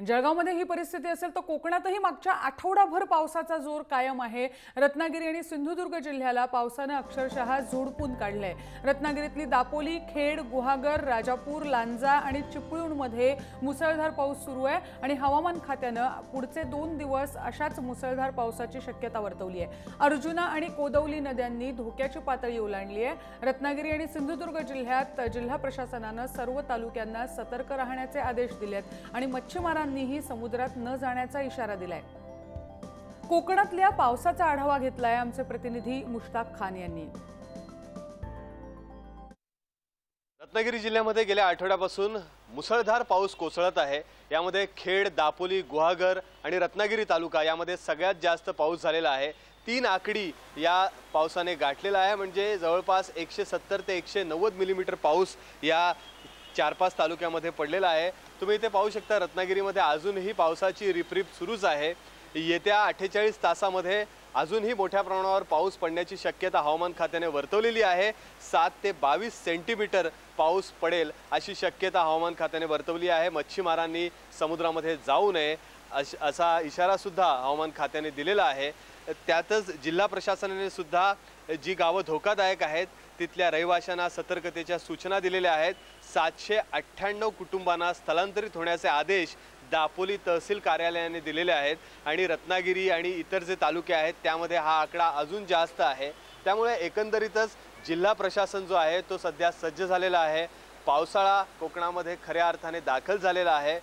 जळगावमध्ये ही परिस्थिती असेल तर कोकणातही मागच्या आठवडाभर पावसाचा जोर कायम आहे। रत्नागिरी आणि सिंधुदुर्ग जिल्ह्याला पावसाने अक्षरशः झोडपून काढले। रत्नागिरीतली दापोली, खेड, गुहागर, राजापूर, लांजा आणि चिपळूणमध्ये मुसळधार पाऊस सुरू आहे आणि हवामान खात्याने पुढचे 2 दिवस अशाच मुसळधार पावसाची शक्यता वर्तवली आहे। अर्जुना आणि कोदवली नद्यांनी धोक्याची पातळी ओलांडली आहे। रत्नागिरी आणि सिंधुदुर्ग जिल्ह्यात जिल्हा प्रशासनाने सर्व तालुक्यांना सतर्क राहण्याचे आदेश दिलेत आणि मच्छीमारांनीही समुद्रात न जाण्याचा इशारा दिलाय। कोकणातल्या पावसाचा आढावा घेतलाय आमचे प्रतिनिधी मुश्ताक खान यांनी। रत्नागिरी जिल्ह्यामध्ये गेल्या आठवड्यापासून मुसळधार पाऊस कोसळत आहे। यामध्ये खेड, दापोली, गुहागर आणि रत्नागिरी तालुका यामध्ये सगळ्यात जास्त पाऊस झालेला आहे। 3 आकडी या पावसाने गाठलेला आहे, म्हणजे जवळपास 170 ते 190 मिलीमीटर पाऊस या 4-5 तालुक्यामध्ये पडलेला आहे। तुम्ही इथे पाहू शकता रत्नागिरीमध्ये अजूनही पावसाची रिपरिप सुरूच आहे। येत्या 48 तासामध्ये अजूनही मोठ्या प्रमाणावर पाऊस पडण्याची शक्यता हवामान खात्याने वर्तवलेली आहे। 7 ते 22 सेंटीमीटर पाऊस पडेल अशी शक्यता हवामान खात्याने वर्तवली आहे। मच्छीमारांनी समुद्रामध्ये जाऊ नये असा इशारा सुद्धा हवामान खात्याने दिलेला आहे। त्यातच जिल्हा प्रशासनाने सुद्धा जी गावं धोकादायक आहेत तिथल्या रहिवाशांना सतर्कतेच्या सूचना दिलेल्या आहेत। 798 कुटुंबांना स्थलांतरित होण्याचे आदेश दापोली तहसील कार्यालयाने दिलेले आहेत आणि रत्नागिरी आणि इतर जे तालुके आहेत त्यामध्ये हा आकडा अजून जास्त आहे। त्यामुळे एकंदरीतच जिल्हा प्रशासन जो आहे तो सध्या सज्ज झालेला आहे। पावसाळा कोकणामध्ये खऱ्या अर्थाने दाखल झालेला आहे।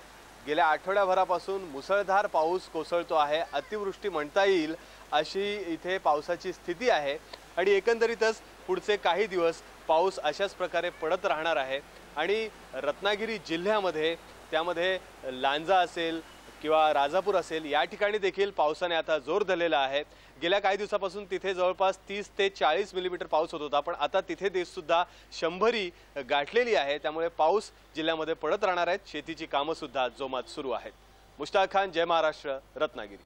गेल्या आठवड्याभरापासून मुसळधार पाऊस कोसळतो आहे, अतिवृष्टी म्हणता येईल अशी इथे पावसाची स्थिती आहे आणि एकंदरीतच पुढचे काही दिवस पाऊस अशाच प्रकारे पडत राहणार आहे। आणि रत्नागिरी जिल्ह्यामध्ये त्यामध्ये लांजा असेल किंवा राजापूर असेल या ठिकाणी देखील पावसाने आता जोर धरलेला आहे। गेल्या काही दिवसापासून तिथे जवळपास 30 ते 40 मिलीमीटर पाऊस होत होता, पण आता तिथे सुद्धा 100 गाठलेली आहे। त्यामुळे पाऊस जिल्ह्यामध्ये पडत राहणार आहेत। शेतीची कामं सुद्धा जोमात सुरू आहेत। मुश्ताक खान, जय महाराष्ट्र, रत्नागिरी।